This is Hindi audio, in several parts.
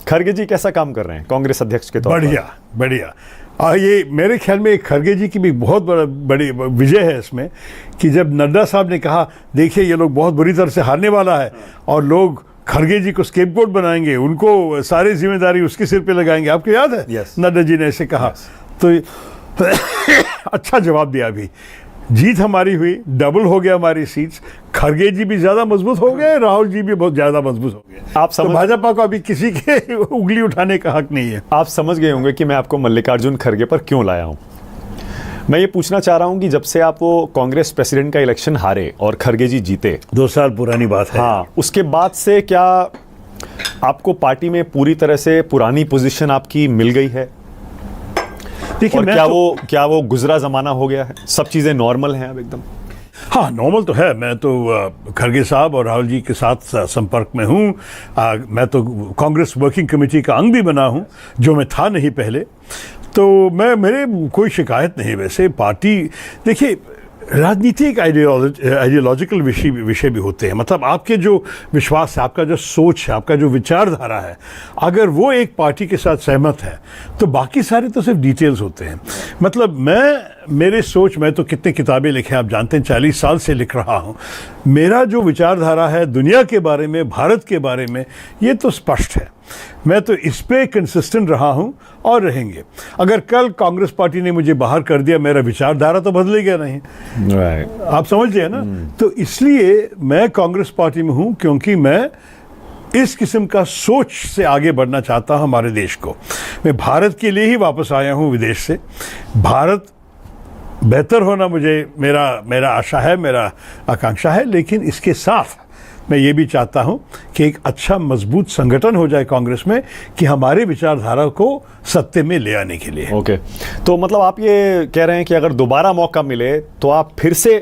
खरगे जी कैसा काम कर रहे हैं कांग्रेस अध्यक्ष के तौर पर? बढ़िया बढ़िया। ये मेरे ख्याल में खरगे जी की भी बहुत बड़ी विजय है इसमें कि जब नड्डा साहब ने कहा देखिए ये लोग बहुत बुरी तरह से हारने वाला है और लोग खरगे जी को स्केपगोट बनाएंगे, उनको सारी जिम्मेदारी उसके सिर पे लगाएंगे। आपको याद है Yes. नड्डा जी ने ऐसे कहा। तो अच्छा जवाब दिया। अभी जीत हमारी हुई, डबल हो गया हमारी सीट्स, खरगे जी भी ज्यादा मजबूत हो गए, राहुल जी भी बहुत ज्यादा मजबूत हो गए। आप तो भाजपा को अभी किसी के उंगली उठाने का हक नहीं है। आप समझ गए होंगे कि मैं आपको मल्लिकार्जुन खरगे पर क्यों लाया हूं। मैं ये पूछना चाह रहा हूं कि जब से आप वो कांग्रेस प्रेसिडेंट का इलेक्शन हारे और खरगे जी जीते, 2 साल पुरानी बात है। हाँ, उसके बाद से क्या आपको पार्टी में पूरी तरह से पुरानी पोजीशन आपकी मिल गई है? देखिए और क्या वो गुजरा जमाना हो गया है, सब चीजें नॉर्मल हैं अब एकदम? हाँ, नॉर्मल तो है। मैं तो खरगे साहब और राहुल जी के साथ संपर्क में हूँ। मैं तो कांग्रेस वर्किंग कमेटी का अंग भी बना हूँ, जो मैं था नहीं पहले। तो मेरे कोई शिकायत नहीं। वैसे पार्टी, देखिए राजनीतिक आइडियोलॉजिकल विषय भी होते हैं। मतलब आपके जो विश्वास है, आपका जो सोच है, आपका जो विचारधारा है, अगर वो एक पार्टी के साथ सहमत है तो बाकी सारे तो सिर्फ डिटेल्स होते हैं। मतलब मैं तो कितने किताबें लिखे आप जानते हैं, 40 साल से लिख रहा हूँ। मेरा जो विचारधारा है दुनिया के बारे में, भारत के बारे में, ये तो स्पष्ट है। मैं तो इस पे कंसिस्टेंट रहा हूं और रहेंगे। अगर कल कांग्रेस पार्टी ने मुझे बाहर कर दिया, मेरा विचारधारा तो बदलेगा नहीं। आप समझ रहे हैं ना? तो इसलिए मैं कांग्रेस पार्टी में हूं क्योंकि मैं इस किस्म का सोच से आगे बढ़ना चाहता हूं हमारे देश को। मैं भारत के लिए ही वापस आया हूं विदेश से। भारत बेहतर होना मेरा आशा है, मेरा आकांक्षा है। लेकिन इसके साथ मैं ये भी चाहता हूं कि एक अच्छा मजबूत संगठन हो जाए कांग्रेस में, कि हमारे विचारधारा को सत्ते में ले आने के लिए। ओके। तो मतलब आप ये कह रहे हैं कि अगर दोबारा मौका मिले तो आप फिर से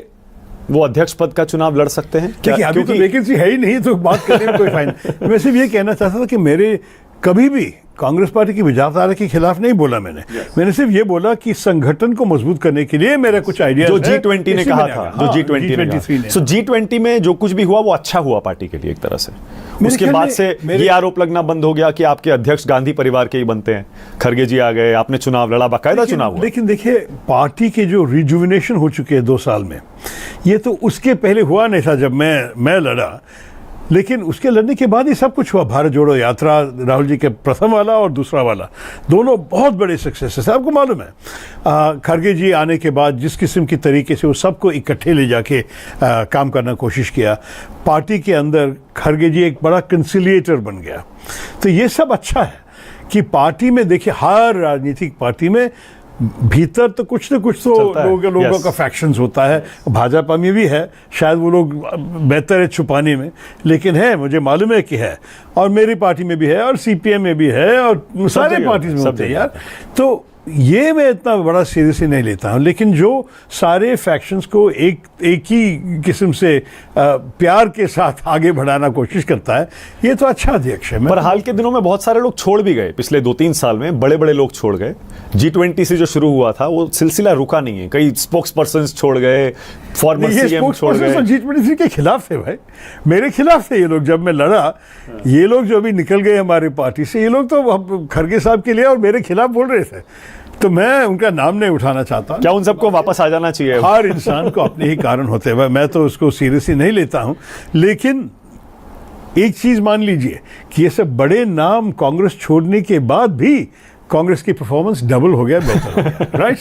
वो अध्यक्ष पद का चुनाव लड़ सकते हैं? क्योंकि अभी तो वैकेंसी है ही नहीं, तो बात करने में कोई फायदा। मैं सिर्फ ये कहना चाहता था कि मेरे कभी भी कांग्रेस पार्टी की विचारधारा के खिलाफ नहीं बोला मैंने सिर्फ ये बोला कि संगठन को मजबूत करने के लिए मेरा कुछ आइडिया जो G20 ने कहा था, जो G20 ने कहा। सो G20 में जो कुछ भी हुआ वो अच्छा हुआ पार्टी के लिए एक तरह से। उसके बाद से ये आरोप लगना बंद हो गया कि आपके अध्यक्ष गांधी परिवार के ही बनते हैं। खरगे जी आ गए, आपने चुनाव लड़ा, बाकायदा चुनाव हुआ। लेकिन देखिए, पार्टी के जो रिजुविनेशन हो चुके हैं 2 साल में, ये तो उसके पहले हुआ नहीं था जब मैं लड़ा। लेकिन उसके लड़ने के बाद ही सब कुछ हुआ। भारत जोड़ो यात्रा, राहुल जी के प्रथम वाला और दूसरा वाला, दोनों बहुत बड़े सक्सेस है। आपको मालूम है खरगे जी आने के बाद जिस किस्म की तरीके से वो सबको इकट्ठे ले जाके काम करना कोशिश किया, पार्टी के अंदर खरगे जी एक बड़ा कंसिलिएटर बन गया। तो ये सब अच्छा है कि पार्टी में, देखिए हर राजनीतिक पार्टी में भीतर तो कुछ न कुछ तो लोगों का फैक्शंस होता है। भाजपा में भी है, शायद वो लोग बेहतर है छुपाने में, लेकिन है, मुझे मालूम है कि है। और मेरी पार्टी में भी है, और सीपीएम में भी है, और सारे पार्टीज में होते हैं यार। तो ये मैं इतना बड़ा सीरियसली नहीं लेता हूँ। लेकिन जो सारे फैक्शंस को एक ही किस्म से प्यार के साथ आगे बढ़ाना कोशिश करता है, ये तो अच्छा अध्यक्ष है। पर हाल के दिनों में बहुत सारे लोग छोड़ भी गए। पिछले 2-3 साल में बड़े बड़े लोग छोड़ गए। G20 से जो शुरू हुआ था वो सिलसिला रुका नहीं है। कई स्पोक्स पर्सन छोड़ गए, फॉर्मर सीएम छोड़ गए। G20 के खिलाफ थे भाई, मेरे खिलाफ थे ये लोग। जब मैं लड़ा, ये लोग जो अभी निकल गए हमारी पार्टी से, ये लोग तो खरगे साहब के लिए और मेरे खिलाफ बोल रहे थे। तो मैं उनका नाम नहीं उठाना चाहता। क्या उन सबको वापस आ जाना चाहिए? हर इंसान को अपने ही कारण होते हैं, मैं तो उसको सीरियसली नहीं लेता हूं। लेकिन एक चीज मान लीजिए कि ये सब बड़े नाम कांग्रेस छोड़ने के बाद भी कांग्रेस की परफॉर्मेंस डबल हो गया, बेहतर हो गया। राइट।